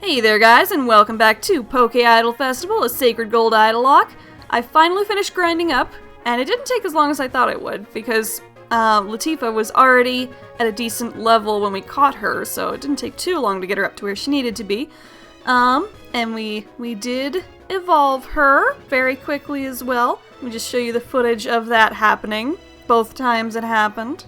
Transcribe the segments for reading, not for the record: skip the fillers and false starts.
Hey there guys, and welcome back to Poké-Idol Festival, a Sacred Gold Idolocke. I finally finished grinding up, and it didn't take as long as I thought it would, because Latifah was already at a decent level when we caught her, so it didn't take too long to get her up to where she needed to be. And we did evolve her very quickly as well. Let me just show you the footage of that happening, both times it happened.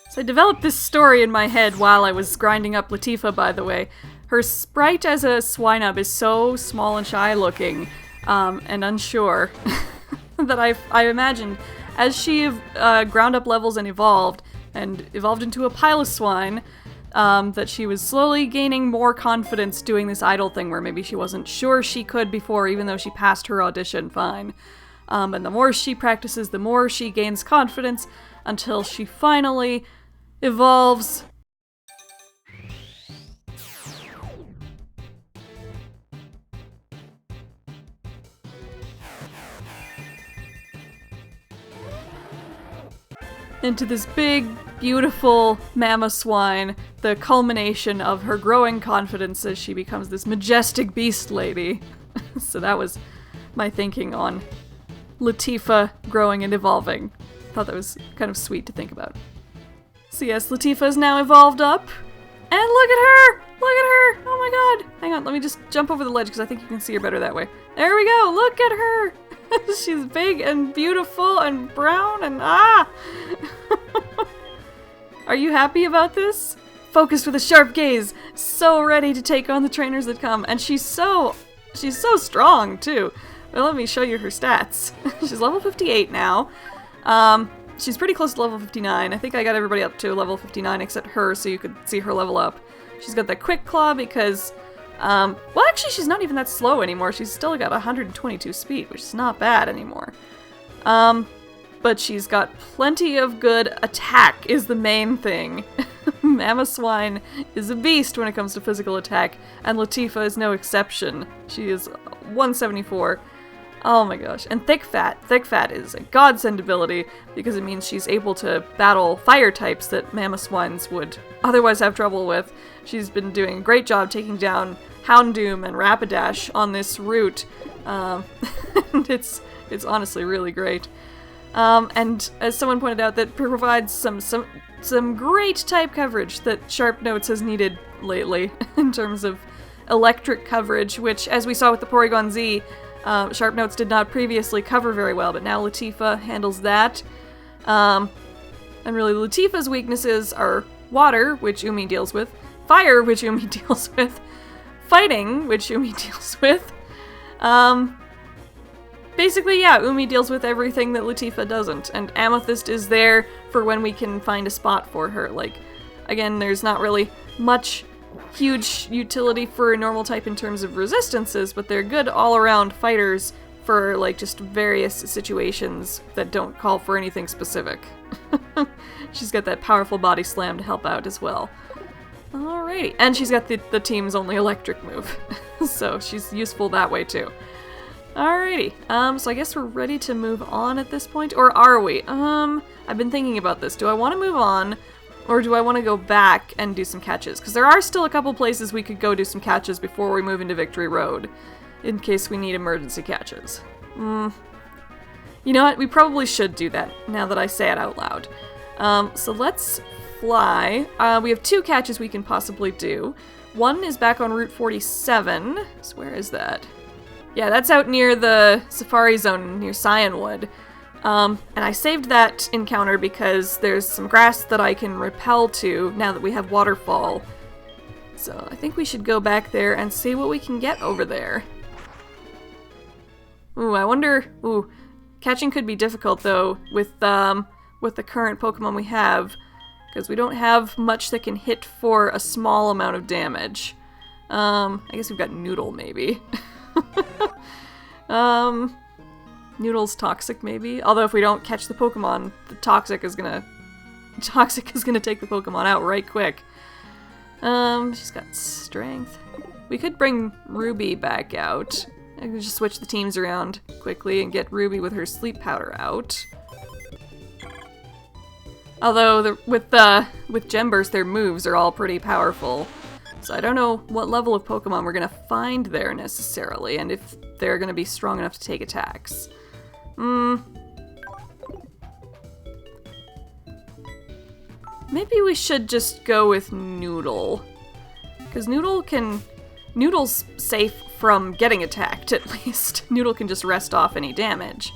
So I developed this story in my head while I was grinding up Latifah, by the way. Her sprite as a Swinub is so small and shy looking, and unsure, that I imagined as she ground up levels and evolved into a Piloswine, that she was slowly gaining more confidence doing this idol thing where maybe she wasn't sure she could before, even though she passed her audition fine. And the more she practices, the more she gains confidence, until she finally evolves into this big, beautiful Mamoswine, the culmination of her growing confidence as she becomes this majestic beast lady. So that was my thinking on Latifah growing and evolving. Thought that was kind of sweet to think about. So yes, Latifah is now evolved up. And look at her! Look at her! Oh my god! Hang on, let me just jump over the ledge because I think you can see her better that way. There we go! Look at her! She's big and beautiful and brown and Are you happy about this? Focused with a sharp gaze, so ready to take on the trainers that come, and she's so strong too. Well, let me show you her stats. She's level 58 now. She's pretty close to level 59. I think I got everybody up to level 59 except her, so you could see her level up. She's got the Quick Claw because, well, actually she's not even that slow anymore. She's still got 122 speed, which is not bad anymore. But she's got plenty of good attack is the main thing. Mamoswine is a beast when it comes to physical attack, and Latifah is no exception. She is 174. Oh my gosh. And Thick Fat. Thick Fat is a godsend ability because it means she's able to battle fire types that Mamoswines would otherwise have trouble with. She's been doing a great job taking down Houndoom and Rapidash on this route. And it's honestly really great. And as someone pointed out, that provides some great type coverage that Sharp Notes has needed lately in terms of electric coverage, which, as we saw with the Porygon Z, Sharp Notes did not previously cover very well, but now Latifah handles that. And really, Latifah's weaknesses are water, which Umi deals with, fire, which Umi deals with, fighting, which Umi deals with. Basically, yeah, Umi deals with everything that Latifah doesn't, and Amethyst is there for when we can find a spot for her. Like, again, there's not really much huge utility for a normal type in terms of resistances, but they're good all-around fighters for, like, just various situations that don't call for anything specific. She's got that powerful body slam to help out as well. Alrighty, and she's got the team's only electric move, so she's useful that way too. Alrighty, so I guess we're ready to move on at this point, or are we? I've been thinking about this. Do I want to move on, or do I want to go back and do some catches? Because there are still a couple places we could go do some catches before we move into Victory Road, in case we need emergency catches. You know what? We probably should do that, now that I say it out loud. So let's fly. We have two catches we can possibly do. One is back on Route 47. So where is that? Yeah, that's out near the Safari Zone, near Cyanwood. And I saved that encounter because there's some grass that I can repel to now that we have Waterfall. So I think we should go back there and see what we can get over there. Ooh, I wonder... Ooh, catching could be difficult though with the current Pokemon we have, because we don't have much that can hit for a small amount of damage. I guess we've got Noodle maybe. Noodle's toxic maybe, although if we don't catch the Pokemon, the Toxic is gonna take the Pokemon out right quick. She's got strength. We could bring Ruby back out. I could just switch the teams around quickly and get Ruby with her sleep powder out. Although with Gem Burst, their moves are all pretty powerful. So I don't know what level of Pokemon we're going to find there necessarily, and if they're going to be strong enough to take attacks. Maybe we should just go with Noodle. Because Noodle's safe from getting attacked, at least. Noodle can just rest off any damage.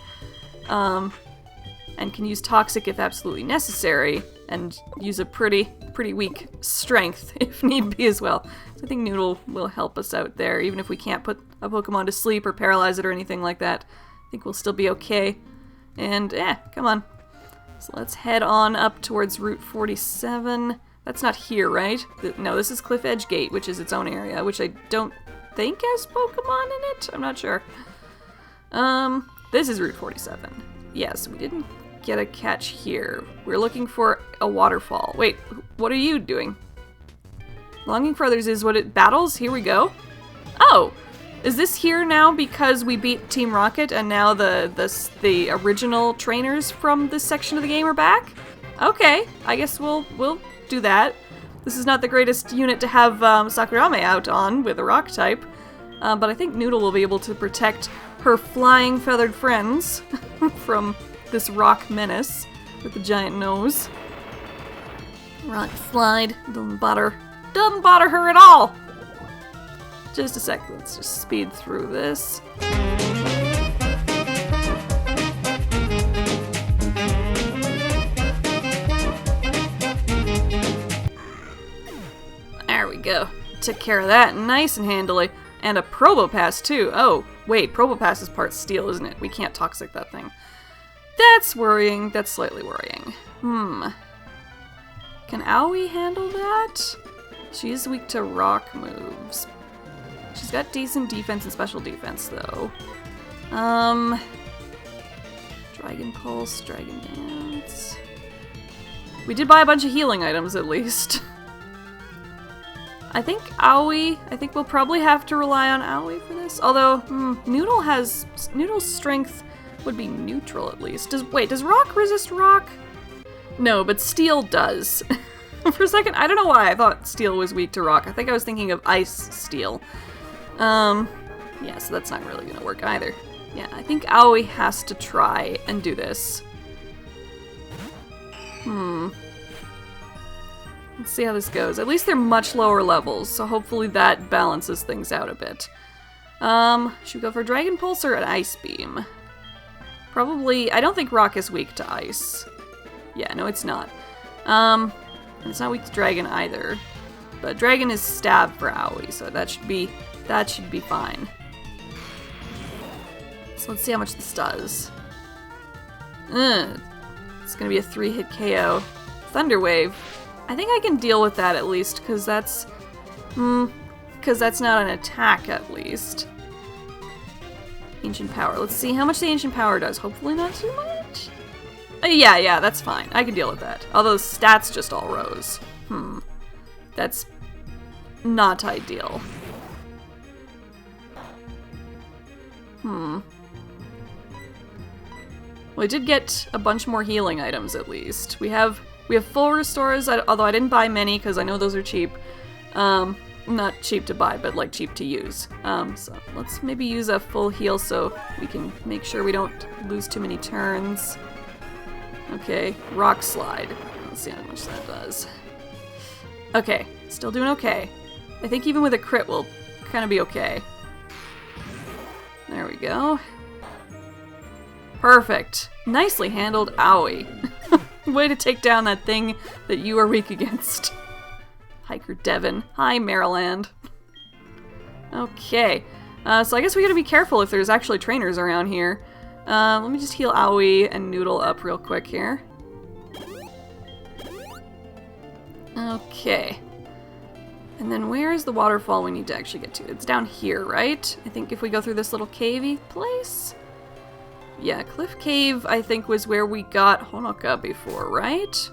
And can use Toxic if absolutely necessary, and use a pretty weak Strength if need be as well. So I think Noodle will help us out there, even if we can't put a Pokemon to sleep or paralyze it or anything like that. I think we'll still be okay. And, come on. So let's head on up towards Route 47. That's not here, right? No, this is Cliff Edge Gate, which is its own area, which I don't think has Pokemon in it? I'm not sure. This is Route 47. Yes, we didn't get a catch here. We're looking for a waterfall. Wait, what are you doing? Longing for Others is what it battles? Here we go. Oh! Is this here now because we beat Team Rocket and now the original trainers from this section of the game are back? Okay, I guess we'll do that. This is not the greatest unit to have Sakurame out on with a rock type, but I think Noodle will be able to protect her flying feathered friends from this rock menace with the giant nose. Rock slide doesn't bother her at all. Just a sec, let's just speed through this. There we go. Took care of that nice and handily. And a Probopass too. Oh, wait, Probopass is part steel, isn't it? We can't Toxic that thing. That's worrying. That's slightly worrying. Can Aoi handle that? She is weak to rock moves. She's got decent defense and special defense, though. Dragon Pulse, Dragon Dance. We did buy a bunch of healing items, at least. I think we'll probably have to rely on Aoi for this. Although, Noodle's strength would be neutral, at least. Does rock resist rock? No, but steel does. For a second, I don't know why I thought steel was weak to rock. I think I was thinking of ice steel. Yeah, so that's not really gonna work either. Yeah, I think Aoi has to try and do this. Let's see how this goes. At least they're much lower levels, so hopefully that balances things out a bit. Should we go for Dragon Pulse or an Ice Beam? Probably, I don't think rock is weak to ice. Yeah, no it's not. And it's not weak to dragon either. But dragon is stab for Aoi, so that should be fine. So let's see how much this does. It's gonna be a 3-hit KO. Thunder Wave. I think I can deal with that at least, because that's not an attack at least. Ancient Power. Let's see how much the Ancient Power does. Hopefully not too much. Yeah, that's fine. I can deal with that. Although stats just all rose. That's not ideal. Well, we did get a bunch more healing items at least. We have full restores, although I didn't buy many because I know those are cheap. Not cheap to buy, but like cheap to use. So let's maybe use a full heal so we can make sure we don't lose too many turns. Okay, Rock Slide. Let's see how much that does. Okay, still doing okay. I think even with a crit we'll kind of be okay. There we go. Perfect. Nicely handled, Aoi. Way to take down that thing that you are weak against. Hiker Devon. Hi, Maryland. Okay. So I guess we gotta be careful if there's actually trainers around here. Let me just heal Aoi and Noodle up real quick here. Okay. And then where is the waterfall we need to actually get to? It's down here, right? I think if we go through this little cavey place? Yeah, Cliff Cave, I think, was where we got Honoka before, right?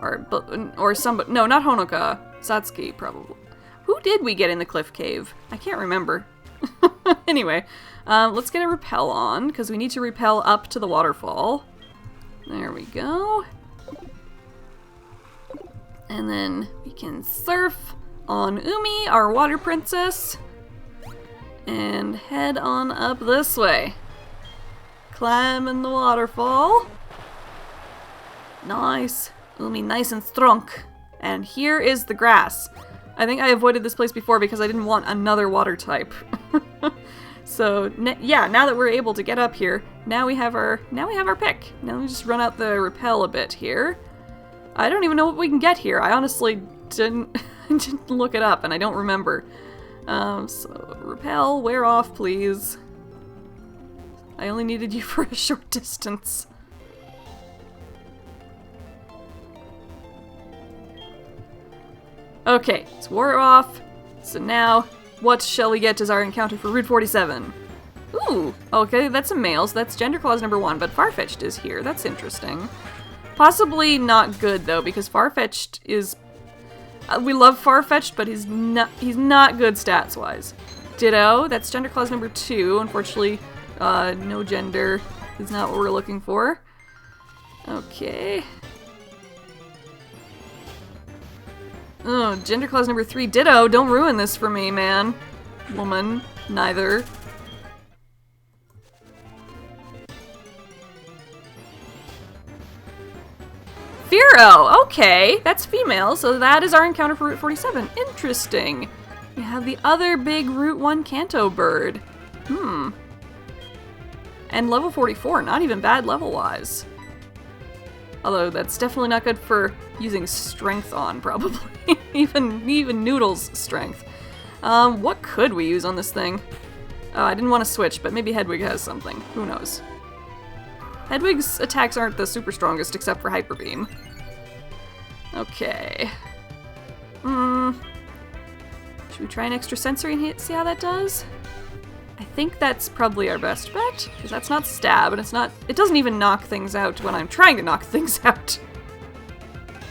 Or somebody... No, not Honoka. Satsuki, probably. Who did we get in the Cliff Cave? I can't remember. Anyway, let's get a repel on, because we need to repel up to the waterfall. There we go. And then we can surf on Umi, our water princess, and head on up this way. Climbing the waterfall. Nice. Umi nice and strong. And here is the grass. I think I avoided this place before because I didn't want another water type. So, yeah, now that we're able to get up here, now we have our pick. Now let me just run out the repel a bit here. I don't even know what we can get here. I honestly didn't look it up, and I don't remember. So, repel, wear off, please. I only needed you for a short distance. Okay, it's wore off. So now, what shall we get as our encounter for Route 47? Ooh, okay, that's a male, so that's gender clause number 1, but Farfetch'd is here. That's interesting. Possibly not good, though, because Farfetch'd is... we love Farfetch'd, but he's not good stats-wise. Ditto, that's gender clause number 2. Unfortunately, no gender is not what we're looking for. Okay. Oh, gender clause number 3. Ditto, don't ruin this for me, man. Woman, neither. Firo! Okay, that's female, so that is our encounter for Route 47. Interesting. We have the other big Route 1 Kanto bird. And level 44, not even bad level-wise. Although that's definitely not good for using strength on, probably. even Noodle's strength. What could we use on this thing? I didn't want to switch, but maybe Hedwig has something. Who knows? Hedwig's attacks aren't the super strongest, except for Hyper Beam. Okay. Should we try an extrasensory and see how that does? I think that's probably our best bet, because that's not stab, and it doesn't even knock things out when I'm trying to knock things out.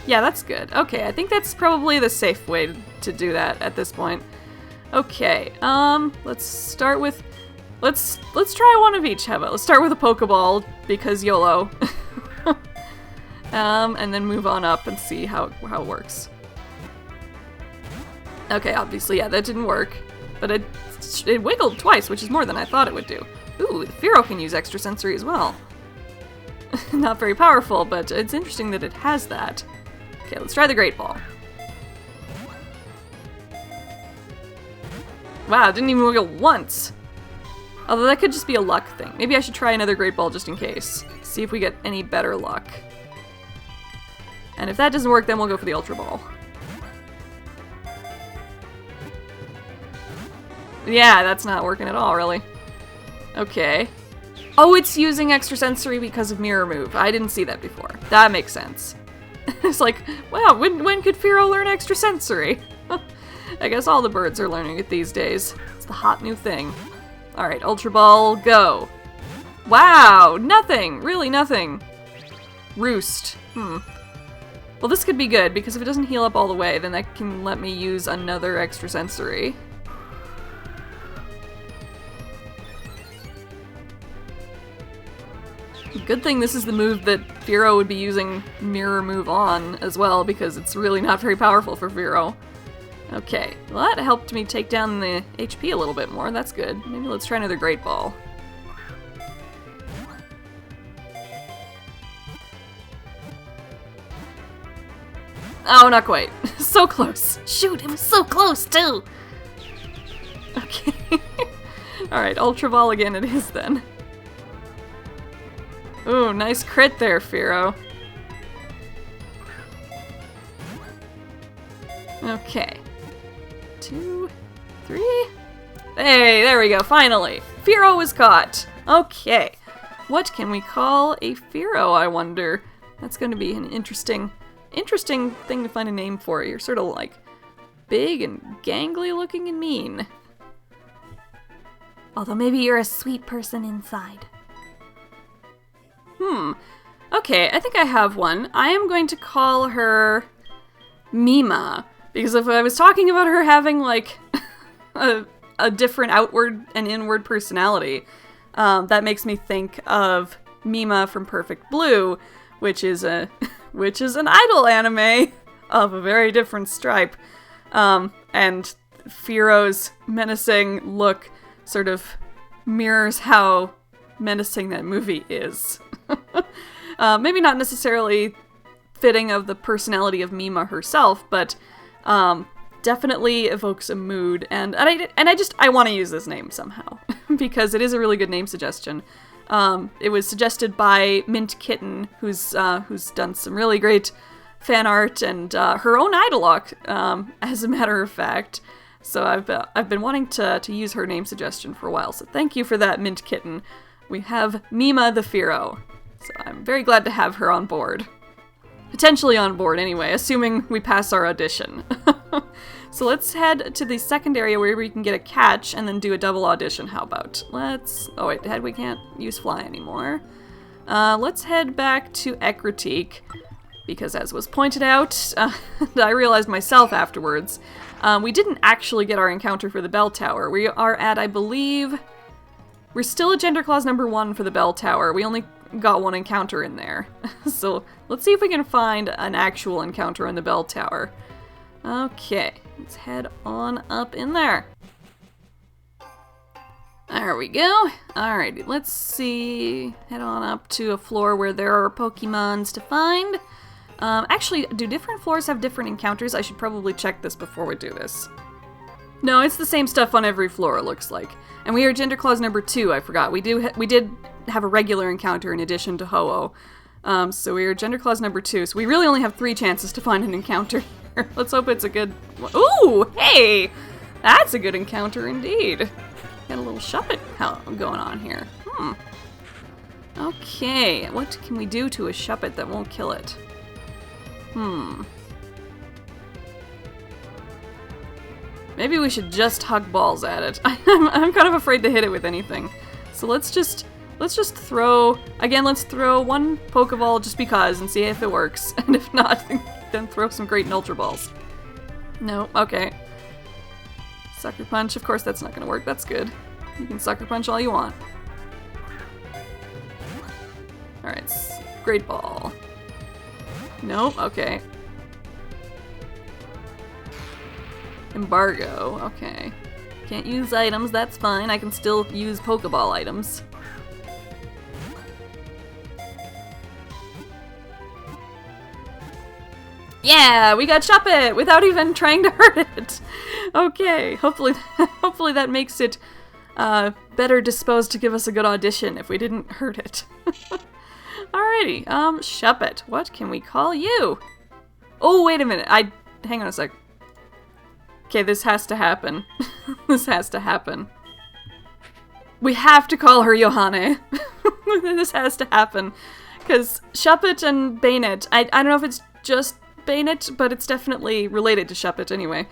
Yeah, that's good. Okay, I think that's probably the safe way to do that at this point. Okay, let's start with... Let's try one of each, how about? Let's start with a Pokeball, because YOLO. And then move on up and see how it works. Okay, obviously, yeah, that didn't work. But it wiggled twice, which is more than I thought it would do. Ooh, Firo can use extrasensory as well. Not very powerful, but it's interesting that it has that. Okay, let's try the Great Ball. Wow, it didn't even wiggle once. Although that could just be a luck thing. Maybe I should try another Great Ball just in case. See if we get any better luck. And if that doesn't work, then we'll go for the Ultra Ball. Yeah, that's not working at all, really. Okay. Oh, it's using extrasensory because of Mirror Move. I didn't see that before. That makes sense. It's like, wow, when could Firo learn extrasensory? I guess all the birds are learning it these days. It's the hot new thing. Alright, Ultra Ball, go. Wow, nothing! Really nothing. Roost. Well, this could be good, because if it doesn't heal up all the way, then that can let me use another extrasensory. Good thing this is the move that Firo would be using Mirror Move on as well, because it's really not very powerful for Firo. Okay, well that helped me take down the HP a little bit more, that's good. Maybe let's try another Great Ball. Oh, not quite. So close. Shoot, it was so close too! Okay. Alright, Ultra Ball again it is then. Ooh, nice crit there, Firo. Okay. 2, 3. Hey, there we go, finally! Firo was caught! Okay. What can we call a Firo, I wonder? That's going to be an interesting thing to find a name for. You're sort of like big and gangly looking and mean. Although maybe you're a sweet person inside. Okay, I think I have one. I am going to call her Mima, because if I was talking about her having, like, a different outward and inward personality, that makes me think of Mima from Perfect Blue, which is an idol anime of a very different stripe. And Firo's menacing look sort of mirrors how menacing that movie is. Maybe not necessarily fitting of the personality of Mima herself, but definitely evokes a mood, and I want to use this name somehow because it is a really good name suggestion. It was suggested by Mint Kitten, who's done some really great fan art and her own Idolocke, as a matter of fact. So I've been wanting to use her name suggestion for a while. So thank you for that, Mint Kitten. We have Mima the Firo, so I'm very glad to have her on board. Potentially on board, anyway, assuming we pass our audition. So let's head to the second area where we can get a catch and then do a double audition. How about? Oh wait, we can't use fly anymore. Let's head back to Ekritique, because as was pointed out, I realized myself afterwards, we didn't actually get our encounter for the bell tower. We are at, I believe, we're still at Gender Clause number 1 for the bell tower. We only got one encounter in there. So let's see if we can find an actual encounter in the bell tower. Okay, let's head on up in there. There we go. Alrighty, let's see. Head on up to a floor where there are Pokemons to find. Actually, do different floors have different encounters? I should probably check this before we do this. No, it's the same stuff on every floor, it looks like. And we are Gender Clause number 2, I forgot. We did have a regular encounter in addition to Ho-Oh. So we are Gender Clause number 2, so we really only have 3 chances to find an encounter here. Let's hope it's a good one. Ooh, hey! That's a good encounter indeed. Got a little Shuppet going on here. Okay, what can we do to a Shuppet that won't kill it? Maybe we should just hug balls at it. I'm kind of afraid to hit it with anything. So let's just throw, again, let's throw one Pokeball just because and see if it works. And if not, then throw some Great and Ultra Balls. No, okay. Sucker Punch, of course that's not gonna work, that's good. You can Sucker Punch all you want. Alright, Great Ball. Nope, okay. Embargo, okay. Can't use items, that's fine. I can still use Pokeball items. Yeah, we got Shuppet without even trying to hurt it. Okay, hopefully that makes it better disposed to give us a good audition if we didn't hurt it. Alrighty, Shuppet, what can we call you? Oh, wait a minute, hang on a sec. Okay, this has to happen. This has to happen. We have to call her Yohane. This has to happen. Because Shuppet and Bayonet, I don't know if it's just Bayonet, but it's definitely related to Shuppet anyway.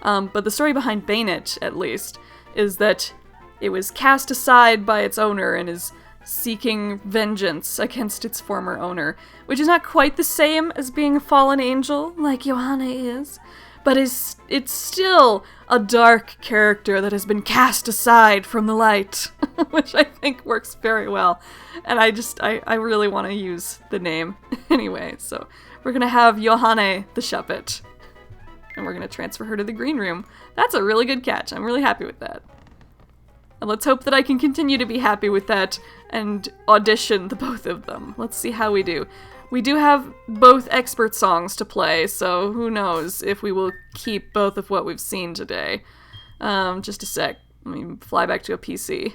But the story behind Bayonet, at least, is that it was cast aside by its owner and is seeking vengeance against its former owner, which is not quite the same as being a fallen angel, like Yohane is, but it's still a dark character that has been cast aside from the light, which I think works very well. And I really want to use the name anyway, so we're gonna have Yohane the Shuppet, and we're gonna transfer her to the green room. That's a really good catch. I'm really happy with that. And let's hope that I can continue to be happy with that and audition the both of them. Let's see how we do. We do have both expert songs to play, so who knows if we will keep both of what we've seen today. Just a sec. Let me fly back to a PC.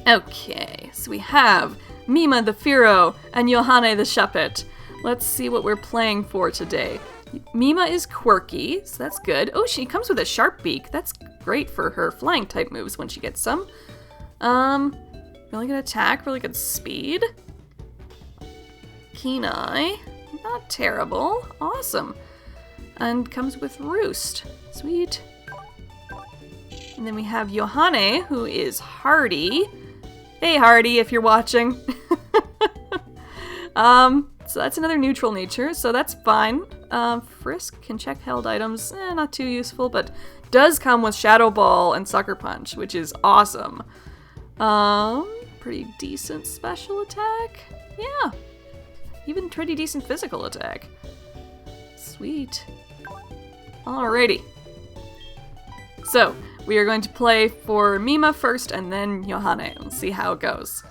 Okay, so we have Mima the Firo and Yohane the Shuppet. Let's see what we're playing for today. Mima is quirky, so that's good. Oh, she comes with a sharp beak. That's great for her flying type moves when she gets some. Really good attack, really good speed. Keen Eye, not terrible. Awesome. And comes with Roost. Sweet. And then we have Yohane, who is hardy. Hey Hardy, if you're watching. So that's another neutral nature, so that's fine. Frisk can check held items, not too useful, but does come with Shadow Ball and Sucker Punch, which is awesome. Pretty decent special attack. Yeah. Even pretty decent physical attack. Sweet. Alrighty. So, we are going to play for Mima first and then Yohane. Let's see how it goes.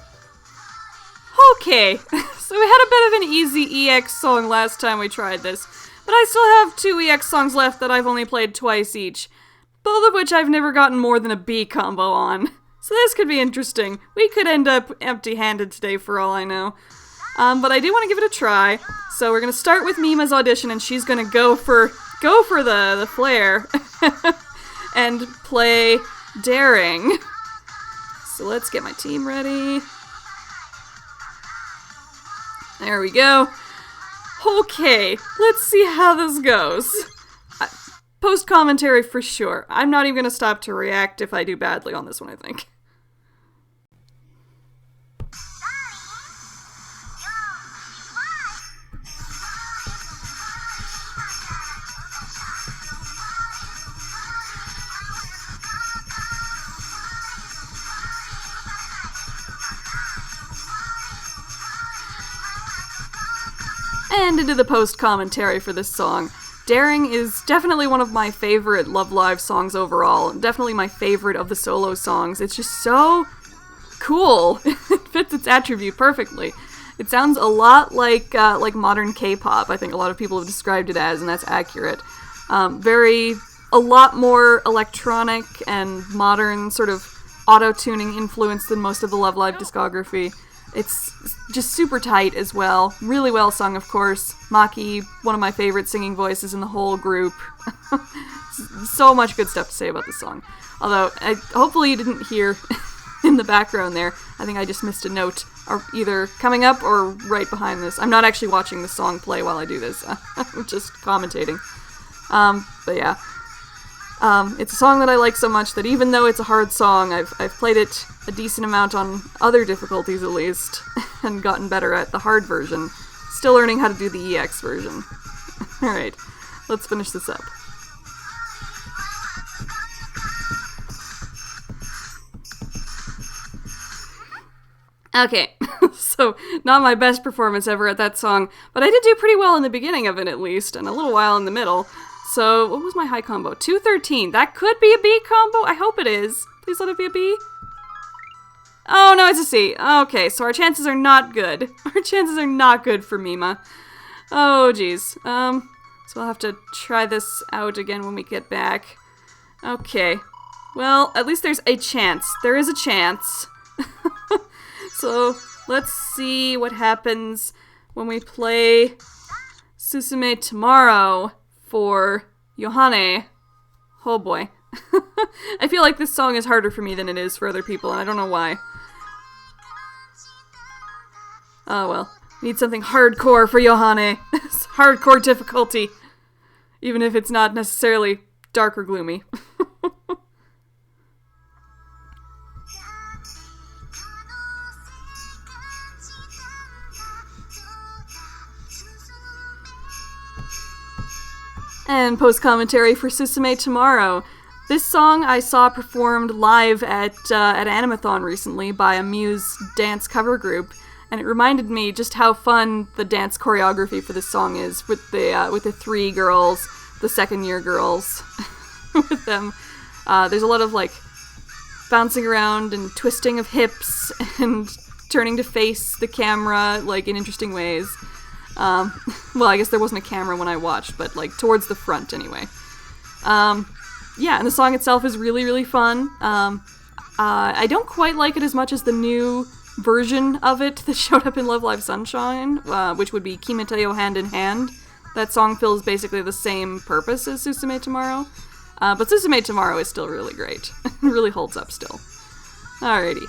Okay, so we had a bit of an easy EX song last time we tried this, but I still have 2 EX songs left that I've only played twice each, both of which I've never gotten more than a B combo on. So this could be interesting. We could end up empty-handed today for all I know. But I do want to give it a try, so we're going to start with Mima's audition, and she's going to go for the flare and play Daring. So let's get my team ready. There we go. Okay, let's see how this goes. Post-commentary for sure. I'm not even going to stop to react if I do badly on this one, I think. And into the post-commentary for this song. Daring is definitely one of my favorite Love Live songs overall. Definitely my favorite of the solo songs. It's just so cool. It fits its attribute perfectly. It sounds a lot like modern K-pop. I think a lot of people have described it as, and that's accurate. A lot more electronic and modern sort of auto-tuning influence than most of the Love Live discography. It's just super tight as well. Really well sung, of course. Maki, one of my favorite singing voices in the whole group. So much good stuff to say about this song. Although, hopefully you didn't hear in the background there. I think I just missed a note, either coming up or right behind this. I'm not actually watching the song play while I do this. I'm just commentating. But yeah. It's a song that I like so much that even though it's a hard song, I've played it a decent amount on other difficulties at least, and gotten better at the hard version. Still learning how to do the EX version. Alright, let's finish this up. Okay, so not my best performance ever at that song, but I did do pretty well in the beginning of it at least, and a little while in the middle. So, what was my high combo? 213. That could be a B combo? I hope it is. Please let it be a B. Oh, no, it's a C. Okay, so our chances are not good. Our chances are not good for Mima. Oh, geez. So we'll have to try this out again when we get back. Okay. Well, at least there's a chance. There is a chance. So, let's see what happens when we play Susume tomorrow for Yohane. Oh boy. I feel like this song is harder for me than it is for other people, and I don't know why. Oh well. Need something hardcore for Yohane. Hardcore difficulty. Even if it's not necessarily dark or gloomy. And post-commentary for Susume tomorrow. This song I saw performed live at Animathon recently by a Muse dance cover group, and it reminded me just how fun the dance choreography for this song is with the 3 girls, the second-year girls, with them. There's a lot of like bouncing around and twisting of hips and turning to face the camera like in interesting ways. Well, I guess there wasn't a camera when I watched, but, like, towards the front, anyway. Yeah, and the song itself is really, really fun. I don't quite like it as much as the new version of it that showed up in Love Live Sunshine, which would be Kimeteo Hand in Hand. That song fills basically the same purpose as Susume Tomorrow. But Susume Tomorrow is still really great. It really holds up still. Alrighty.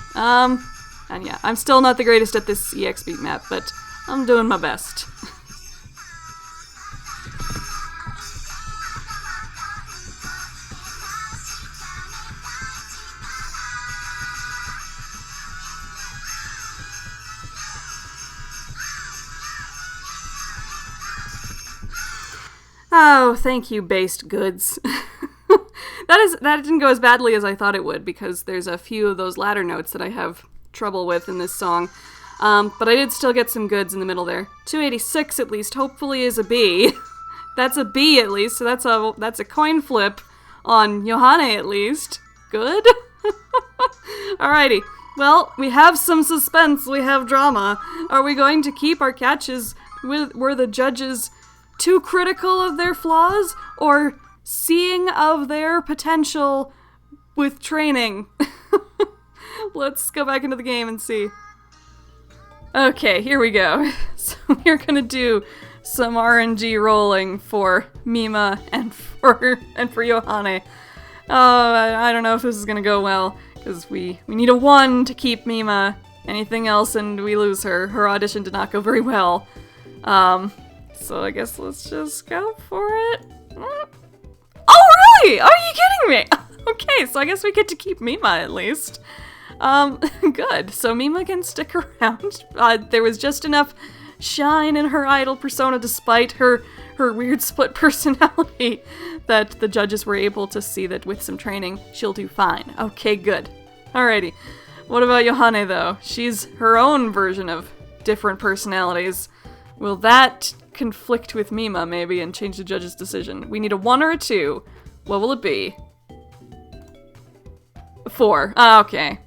And yeah, I'm still not the greatest at this EX beat map, but I'm doing my best. Oh, thank you, based goods. That didn't go as badly as I thought it would, because there's a few of those ladder notes that I have trouble with in this song. But I did still get some goods in the middle there. 286 at least, hopefully, is a B. That's a B at least, so that's a coin flip on Yohane at least. Good. Alrighty. Well, we have some suspense, we have drama. Are we going to keep our catches were the judges too critical of their flaws, or seeing of their potential with training? Let's go back into the game and see. Okay, here we go. So we're gonna do some RNG rolling for Mima and for Yohane. I don't know if this is gonna go well, because we need a 1 to keep Mima. Anything else and we lose her. Her audition did not go very well. So I guess let's just go for it. Oh, really? Are you kidding me? Okay, so I guess we get to keep Mima at least. Good. So Mima can stick around. There was just enough shine in her idol persona despite her weird split personality that the judges were able to see that with some training, she'll do fine. Okay, good. Alrighty. What about Yohane, though? She's her own version of different personalities. Will that conflict with Mima, maybe, and change the judge's decision? We need a 1 or a 2. What will it be? 4. Okay.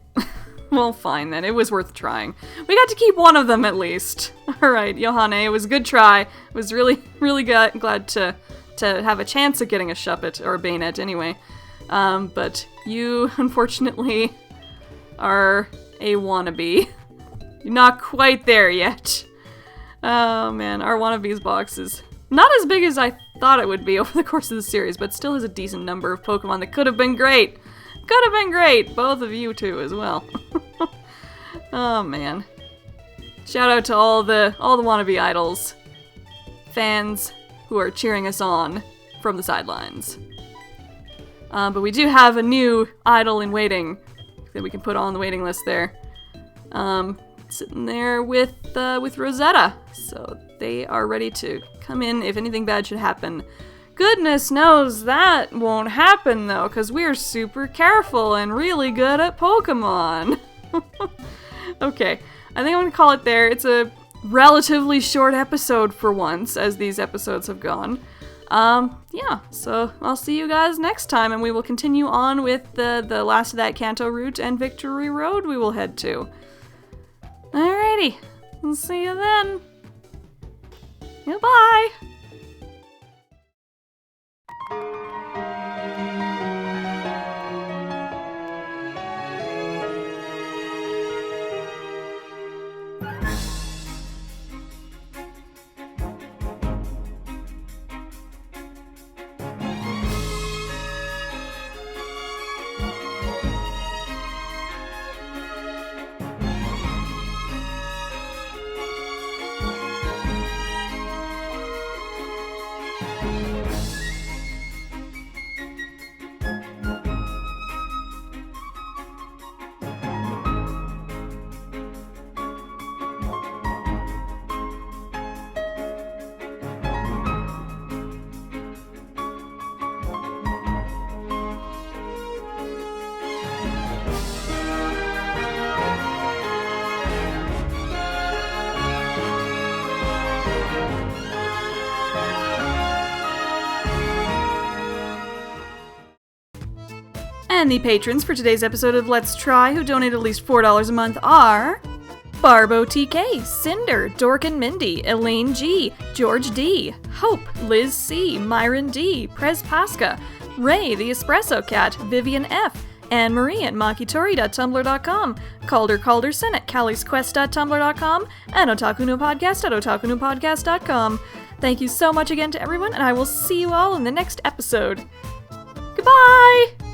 Well, fine then. It was worth trying. We got to keep one of them at least. Alright, Yohane, it was a good try. I was really, really glad to have a chance at getting a Shuppet, or a Bayonet anyway. But you, unfortunately, are a wannabe. You're not quite there yet. Oh man, our wannabes box is not as big as I thought it would be over the course of the series, but still has a decent number of Pokemon that could have been great. Could have been great! Both of you two as well. Oh man. Shout out to all the wannabe idols. Fans who are cheering us on from the sidelines. But we do have a new idol in waiting that we can put on the waiting list there. Sitting there with Rosetta. So they are ready to come in if anything bad should happen. Goodness knows that won't happen though, because we're super careful and really good at Pokemon. Okay, I think I'm gonna call it there. It's a relatively short episode for once, as these episodes have gone. Yeah, so I'll see you guys next time, and we will continue on with the last of that Kanto route and Victory Road we will head to. Alrighty, we'll see you then. Goodbye! And the patrons for today's episode of Let's Try who donate at least $4 a month are Barbo TK, Cinder, Dork and Mindy, Elaine G, George D, Hope, Liz C, Myron D, Prez Pasca, Ray the Espresso Cat, Vivian F, Anne Marie at makitori.tumblr.com, Caldersen at calliesquest.tumblr.com, and otakunopodcast at otakunopodcast.com. Thank you so much again to everyone, and I will see you all in the next episode. Goodbye!